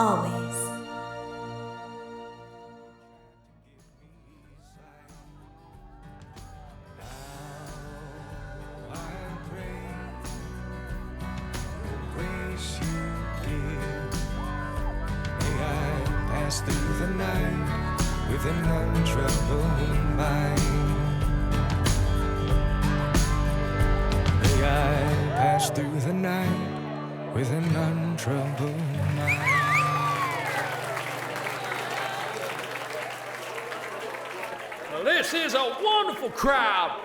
always. Through the night with an untroubled mind. May I pass through the night with an untroubled mind. Well, this is a wonderful crowd.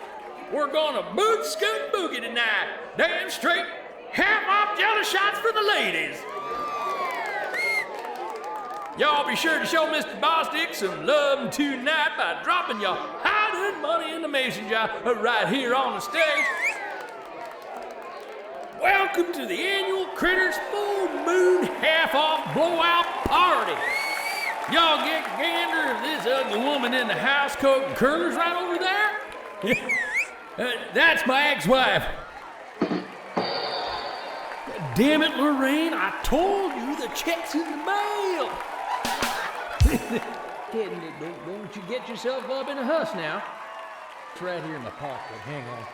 We're gonna boot scoot boogie tonight. Damn straight, half off jelly shots for the ladies. Y'all be sure to show Mr. Bostick some love tonight by dropping your hard-earned money in the mason jar right here on the stage. Welcome to the annual Critters Full Moon Half-Off Blowout Party. Y'all get a gander of this ugly woman in the house coat and curlers right over there? That's my ex-wife. Damn it, Lorraine, I told you the check's in the mail. Don't you get yourself up in a huss now. It's right here in the pocket. Hang on.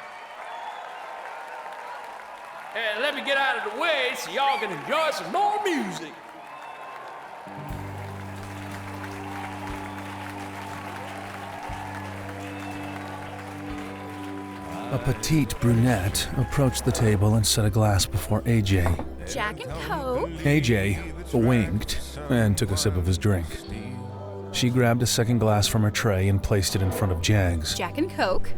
Let me get out of the way so y'all can enjoy some more music. A petite brunette approached the table and set a glass before Ajay. Jack and Coke. Ajay winked and took a sip of his drink. She grabbed a second glass from her tray and placed it in front of Jags. Jack and Coke.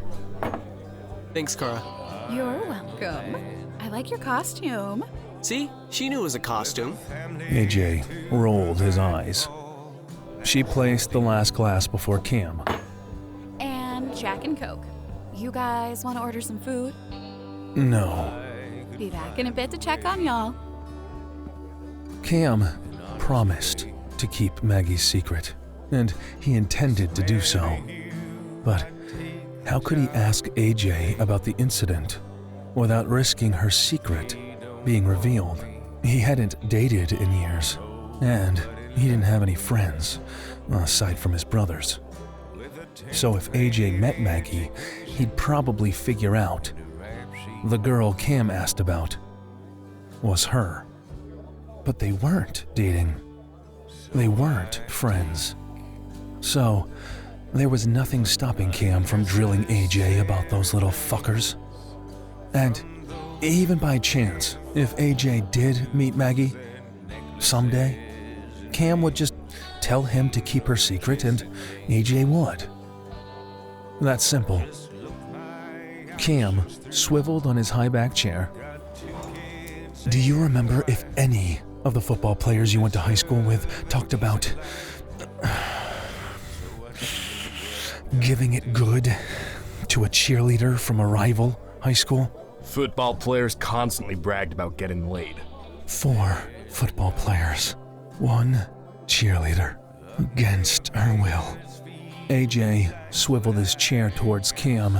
Thanks, Cara. You're welcome. I like your costume. See? She knew it was a costume. Ajay rolled his eyes. She placed the last glass before Cam. And Jack and Coke. You guys want to order some food? No. Be back in a bit to check on y'all. Cam promised to keep Maggie's secret, and he intended to do so. But how could he ask Ajay about the incident without risking her secret being revealed? He hadn't dated in years, and he didn't have any friends, aside from his brothers. So if Ajay met Maggie, he'd probably figure out the girl Cam asked about was her. But they weren't dating. They weren't friends. So there was nothing stopping Cam from drilling Ajay about those little fuckers. And even by chance, if Ajay did meet Maggie someday, Cam would just tell him to keep her secret and Ajay would. That's simple. Cam swiveled on his high-back chair. Do you remember if any of the football players you went to high school with talked about giving it good to a cheerleader from a rival high school? Football players constantly bragged about getting laid. 4 football players, 1 cheerleader, against her will. Ajay swiveled his chair towards Cam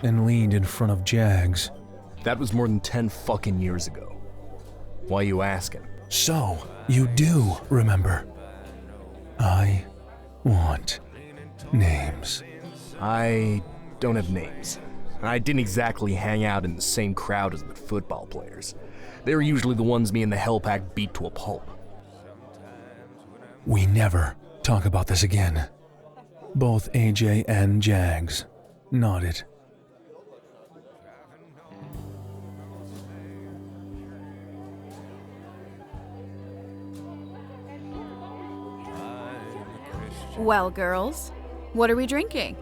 and leaned in front of Jags. That was more than 10 fucking years ago. Why you asking? So, you do remember. I want names. I don't have names. I didn't exactly hang out in the same crowd as the football players. They were usually the ones me and the Hell Pack beat to a pulp. We never talk about this again. Both Ajay and Jags nodded. Well, girls, what are we drinking?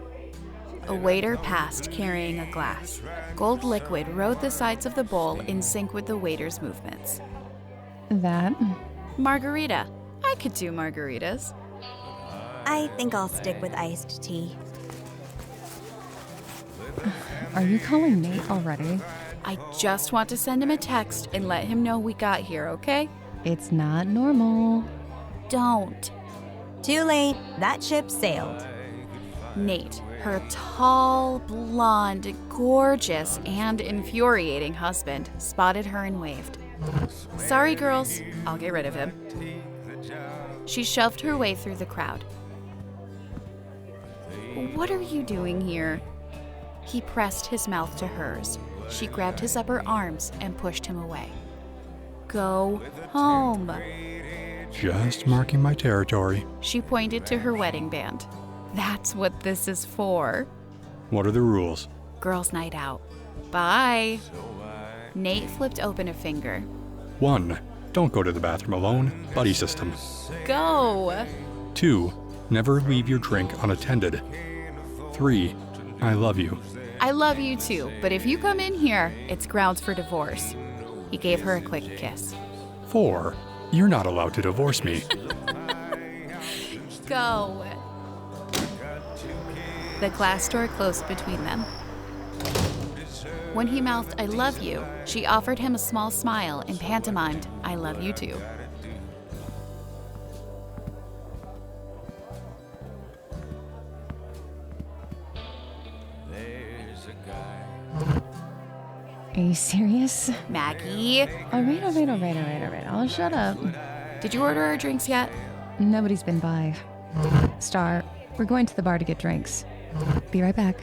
A waiter passed carrying a glass. Gold liquid rode the sides of the bowl in sync with the waiter's movements. That? Margarita. I could do margaritas. I think I'll stick with iced tea. Are you calling Nate already? I just want to send him a text and let him know we got here, okay? It's not normal. Don't. Too late. That ship sailed. Nate, her tall, blonde, gorgeous, and infuriating husband, spotted her and waved. Sorry, girls. I'll get rid of him. She shoved her way through the crowd. What are you doing here? He pressed his mouth to hers. She grabbed his upper arms and pushed him away. Go home. Just marking my territory. She pointed to her wedding band. That's what this is for. What are the rules? Girls' night out. Bye. Nate flipped open a finger. 1. Don't go to the bathroom alone. Buddy system. Go. 2. Never leave your drink unattended. 3. I love you. I love you too, but if you come in here, it's grounds for divorce. He gave her a quick kiss. 4. You're not allowed to divorce me. Go. The glass door closed between them. When he mouthed, I love you, she offered him a small smile and pantomimed, I love you too. Are you serious? Maggie, All right. I'll shut up. did you order our drinks yet? Nobody's been by. Star, we're going to the bar to get drinks. Be right back.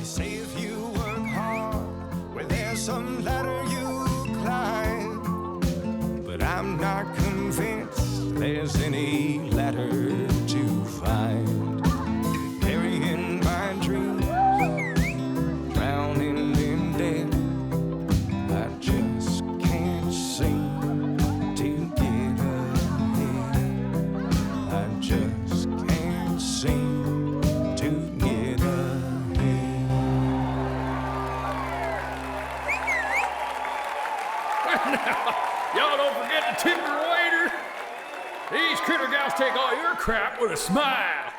Say if you work hard, well, there's some ladder you climb. But I'm not convinced there's any ladder to find. Burying my dreams, drowning in debt. I just can't seem to get ahead. I just can't seem to get ahead. Y'all don't forget to tip your waiter. These critter gals take all your crap with a smile.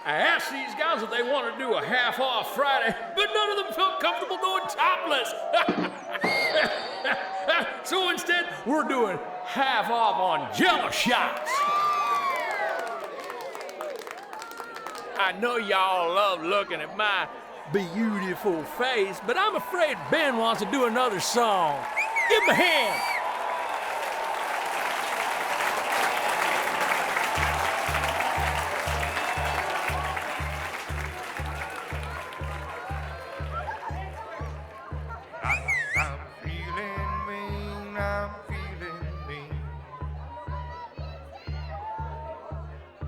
I asked these guys if they wanted to do a half-off Friday, but none of them felt comfortable going topless. So instead, we're doing half-off on Jello shots. I know y'all love looking at my beautiful face, but I'm afraid Ben wants to do another song. Give him a hand. I'm feeling mean, I'm feeling mean.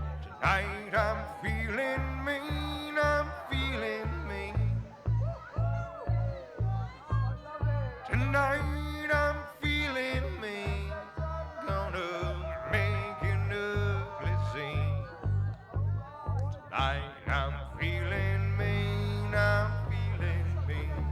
Tonight I'm feeling mean, I'm feeling mean. Tonight I'm feeling mean. Gonna make an ugly scene. Tonight I'm feeling mean, I'm feeling mean.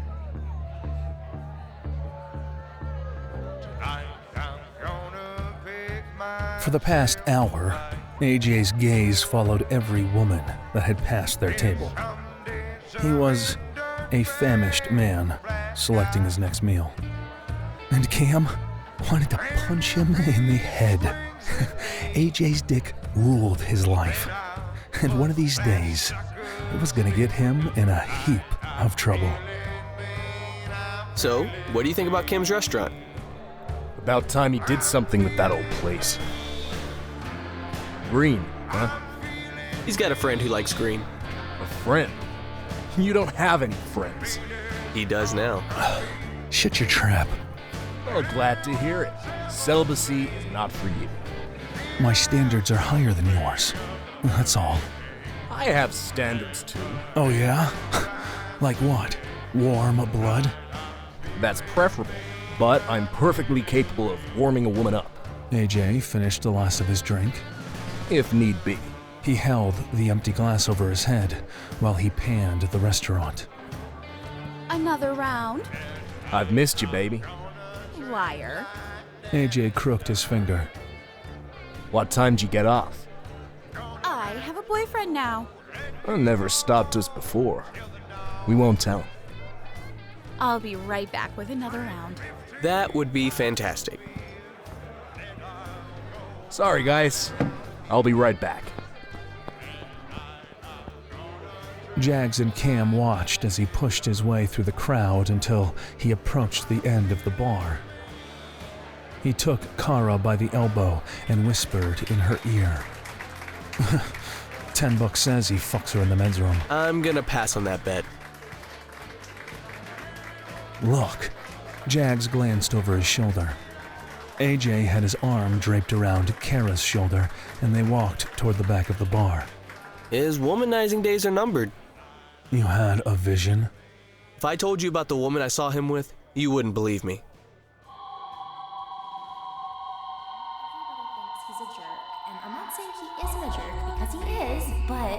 Tonight I'm gonna pick my For the past hour, Ajay's gaze followed every woman that had passed their table. He was a famished man selecting his next meal. And Cam wanted to punch him in the head. Ajay's dick ruled his life. And one of these days, it was gonna get him in a heap of trouble. So, what do you think about Kim's restaurant? About time he did something with that old place. Green, huh? He's got a friend who likes green. A friend? You don't have any friends. He does now. Shut your trap. Well, glad to hear it. Celibacy is not for you. My standards are higher than yours. That's all. I have standards too. Oh yeah? Like what? Warm blood? That's preferable, but I'm perfectly capable of warming a woman up, Ajay finished the last of his drink. if need be. He held the empty glass over his head while he panned the restaurant. Another round? I've missed you, baby. Liar. Ajay crooked his finger. What time'd you get off? I have a boyfriend now. Well, never stopped us before. We won't tell him. I'll be right back with another round. That would be fantastic. Sorry, guys. I'll be right back. Jags and Cam watched as he pushed his way through the crowd until he approached the end of the bar. He took Kara by the elbow and whispered in her ear. $10 says he fucks her in the men's room. I'm gonna pass on that bet. Look. Jags glanced over his shoulder. Ajay had his arm draped around Kara's shoulder, and they walked toward the back of the bar. His womanizing days are numbered. You had a vision? If I told you about the woman I saw him with, you wouldn't believe me. He's a jerk, and I'm not saying he isn't a jerk because he is, but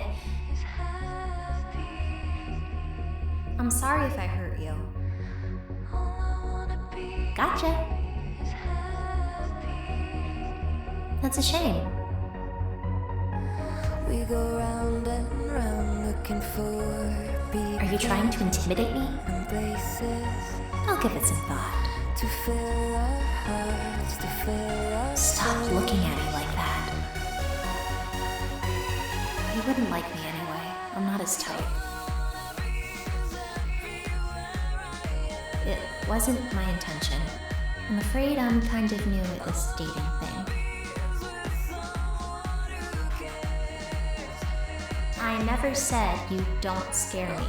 I'm sorry if I hurt you. Gotcha. That's a shame. We go round and round looking for Are you trying to intimidate me? I'll give it some thought. To fill our hearts, to fill our Stop looking at me like that. You wouldn't like me anyway. I'm not his type. It wasn't my intention. I'm afraid I'm kind of new at this dating thing. I never said you don't scare me.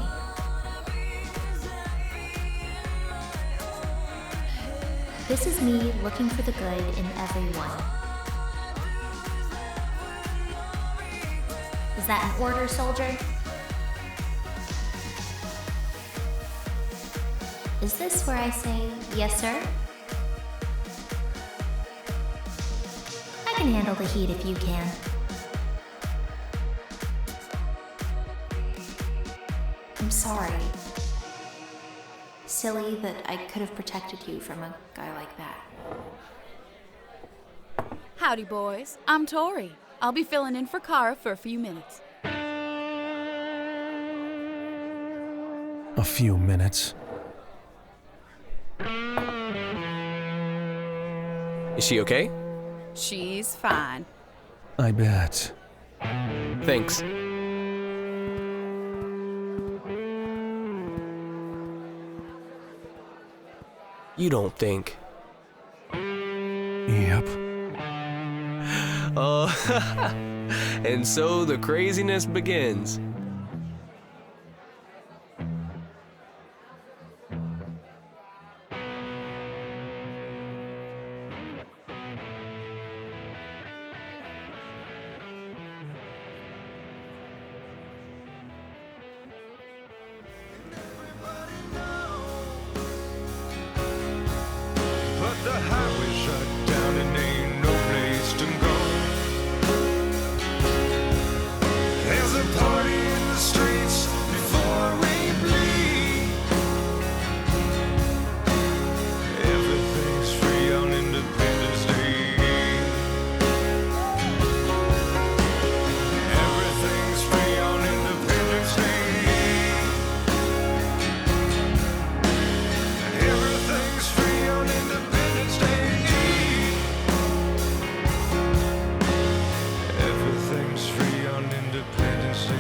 This is me looking for the good in everyone. Is that an order, soldier? Is this where I say, yes, sir? I can handle the heat if you can. I'm sorry. Silly that I could have protected you from a guy like that. Howdy, boys. I'm Tori. I'll be filling in for Kara for a few minutes. A few minutes. Is she okay? She's fine. I bet. Thanks. You don't think. Yep. And so the craziness begins. But the highway shut down and ain't no place to go. There's a party in the streets before we bleed. Everything's free on Independence Day. Everything's free on Independence Day. Everything's free on Independence Day. Everything's free on Independence Day.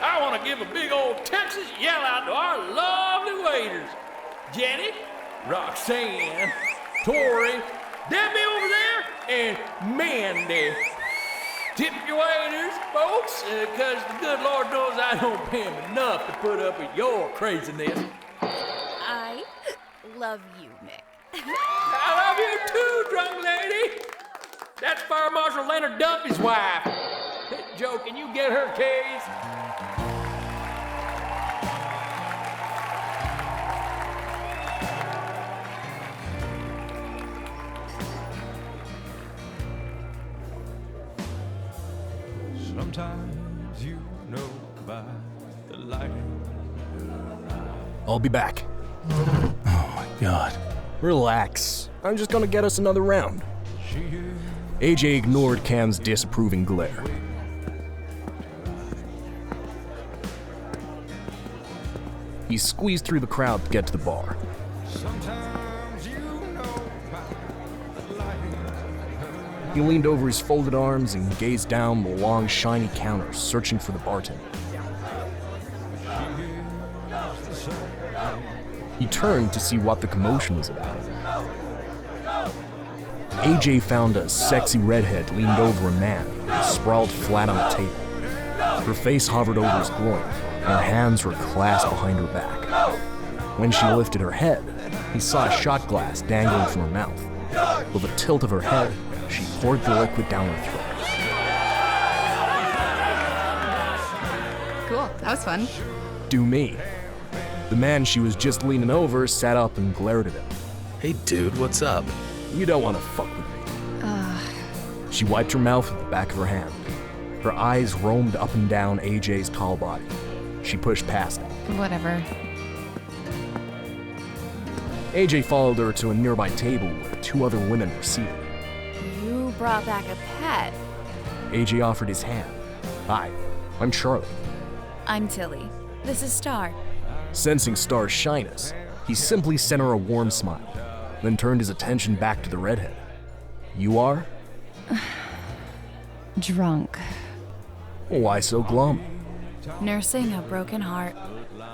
I want to give a big old Texas yell out to our lovely waiters. Janet, Roxanne, Tori, Debbie over there, and Mandy. Tip your waiters, folks, because the good Lord knows I don't pay them enough to put up with your craziness. I love you, Mick. I love you too, drunk lady. That's Fire Marshal Leonard Duffy's wife. Joe, can you get her keys? Sometimes you know by the lighting. I'll be back. Oh my God. Relax. I'm just gonna get us another round. She is Ajay ignored Cam's disapproving glare. He squeezed through the crowd to get to the bar. He leaned over his folded arms and gazed down the long, shiny counter, searching for the bartender. He turned to see what the commotion was about. Ajay found a sexy redhead leaned over a man, sprawled flat on the table. Her face hovered over his groin, and her hands were clasped behind her back. When she lifted her head, he saw a shot glass dangling from her mouth. With a tilt of her head, she poured the liquid down her throat. Cool, that was fun. Do me. The man she was just leaning over sat up and glared at him. Hey dude, what's up? You don't want to fuck with me. She wiped her mouth with the back of her hand. Her eyes roamed up and down Ajay's tall body. She pushed past him. Whatever. Ajay followed her to a nearby table where 2 other women were seated. You brought back a pet. Ajay offered his hand. Hi, I'm Charlie. I'm Tilly. This is Star. Sensing Star's shyness, he simply sent her a warm smile, then turned his attention back to the redhead. You are? Drunk. Why so glum? Nursing a broken heart.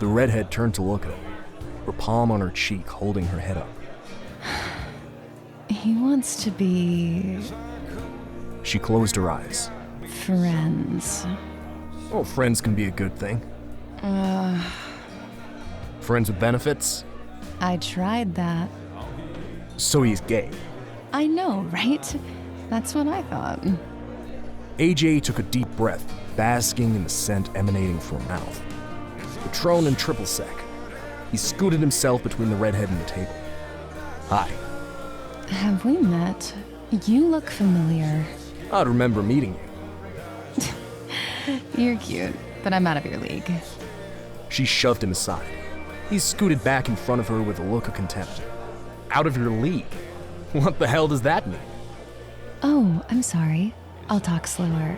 The redhead turned to look at him, her palm on her cheek holding her head up. He wants to be She closed her eyes. friends. Oh, friends can be a good thing. Friends with benefits? I tried that. So he's gay. I know, right? That's what I thought. Ajay took a deep breath, basking in the scent emanating from her mouth. Patron and triple sec. He scooted himself between the redhead and the table. Hi. Have we met? You look familiar. I'd remember meeting you. You're cute, but I'm out of your league. She shoved him aside. He scooted back in front of her with a look of contempt. Out of your league? What the hell does that mean? Oh, I'm sorry. I'll talk slower.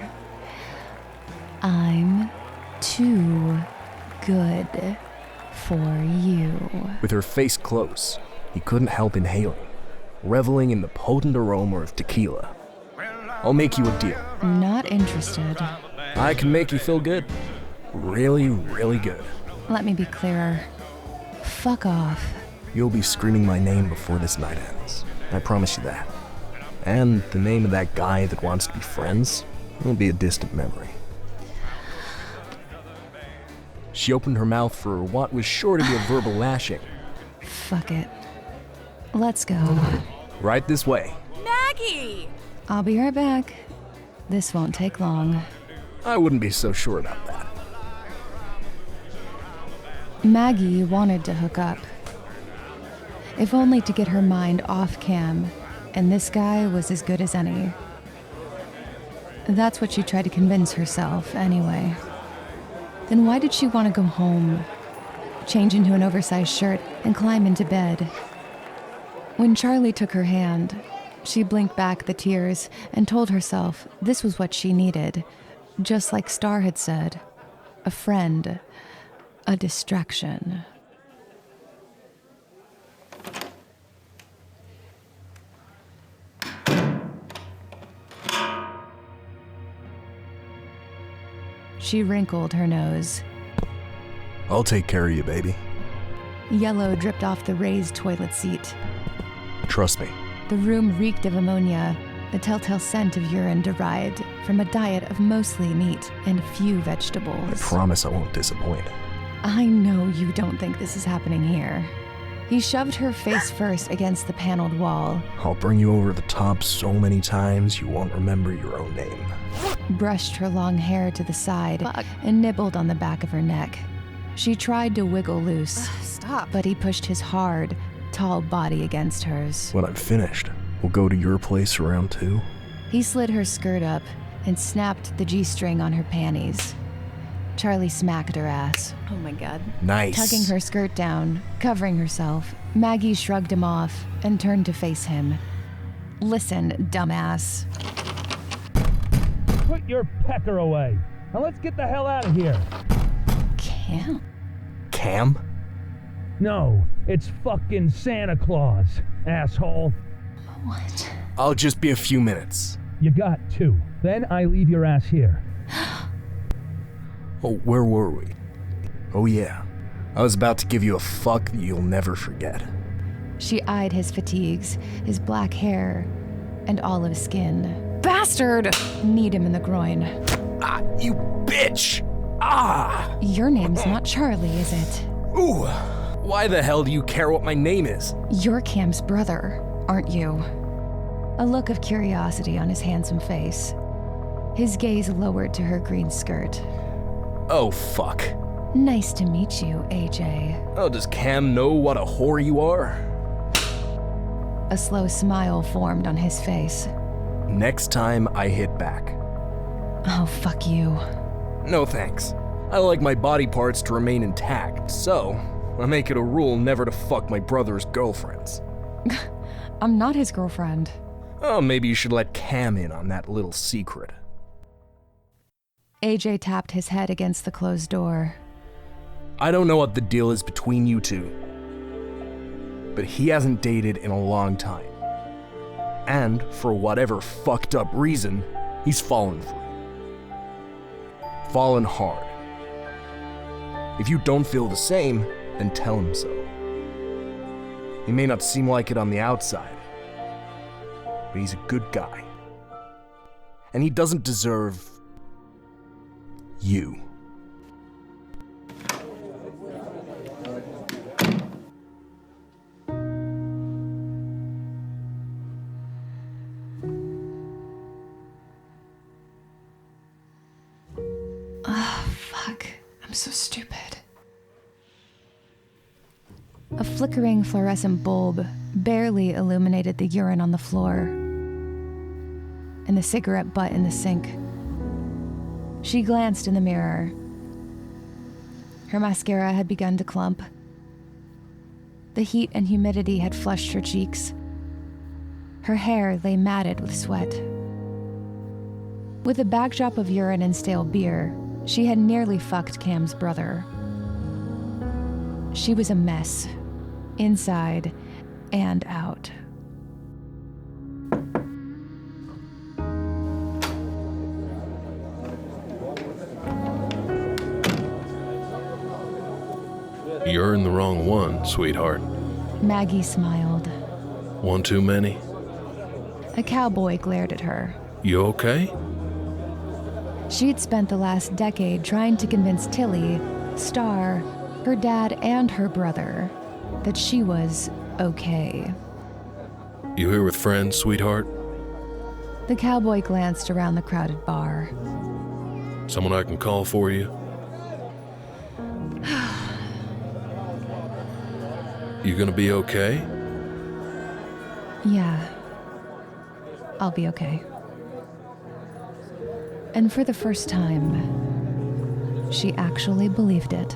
I'm too good for you. With her face close, he couldn't help inhaling, reveling in the potent aroma of tequila. I'll make you a deal. Not interested. I can make you feel good. Really, really good. Let me be clearer. Fuck off. You'll be screaming my name before this night ends. I promise you that. And the name of that guy that wants to be friends will be a distant memory. She opened her mouth for what was sure to be a verbal lashing. Fuck it. Let's go. Right this way. Maggie! I'll be right back. This won't take long. I wouldn't be so sure about that. Maggie wanted to hook up. If only to get her mind off Cam, and this guy was as good as any. That's what she tried to convince herself, anyway. Then why did she want to go home, change into an oversized shirt, and climb into bed? When Charlie took her hand, she blinked back the tears and told herself this was what she needed, just like Star had said. A friend, a distraction. She wrinkled her nose. I'll take care of you, baby. Yellow dripped off the raised toilet seat. Trust me. The room reeked of ammonia, the telltale scent of urine derived from a diet of mostly meat and few vegetables. I promise I won't disappoint. I know you don't think this is happening here. He shoved her face first against the paneled wall. I'll bring you over the top so many times you won't remember your own name. Brushed her long hair to the side and nibbled on the back of her neck. She tried to wiggle loose. Stop. But he pushed his hard, tall body against hers. When I'm finished, we'll go to your place around 2. He slid her skirt up and snapped the G-string on her panties. Charlie smacked her ass. Oh my god. Nice. Tugging her skirt down, covering herself, Maggie shrugged him off and turned to face him. Listen, dumbass. Put your pecker away. Now let's get the hell out of here. Cam? Cam? No, it's fucking Santa Claus, asshole. What? I'll just be a few minutes. You got 2. Then I leave your ass here. Oh, where were we? Oh yeah, I was about to give you a fuck that you'll never forget. She eyed his fatigues, his black hair, and olive skin. Bastard! Kneed him in the groin. Ah, you bitch! Ah! Your name's not Charlie, is it? Ooh! Why the hell do you care what my name is? You're Cam's brother, aren't you? A look of curiosity on his handsome face. His gaze lowered to her green skirt. Oh, fuck. Nice to meet you, Ajay. Oh, does Cam know what a whore you are? A slow smile formed on his face. Next time I hit back. Oh, fuck you. No thanks. I like my body parts to remain intact, so I make it a rule never to fuck my brother's girlfriends. I'm not his girlfriend. Oh, maybe you should let Cam in on that little secret. Ajay tapped his head against the closed door. I don't know what the deal is between you two, but he hasn't dated in a long time. And for whatever fucked up reason, he's fallen for it. Fallen hard. If you don't feel the same, then tell him so. He may not seem like it on the outside, but he's a good guy. And he doesn't deserve you. I'm so stupid. A flickering fluorescent bulb barely illuminated the urine on the floor and the cigarette butt in the sink. She glanced in the mirror. Her mascara had begun to clump. The heat and humidity had flushed her cheeks. Her hair lay matted with sweat. With a backdrop of urine and stale beer, she had nearly fucked Cam's brother. She was a mess, inside and out. You're in the wrong one, sweetheart. Maggie smiled. One too many? A cowboy glared at her. You okay? She'd spent the last decade trying to convince Tilly, Star, her dad, and her brother that she was okay. You here with friends, sweetheart? The cowboy glanced around the crowded bar. Someone I can call for you? You gonna be okay? Yeah. I'll be okay. And for the first time, she actually believed it.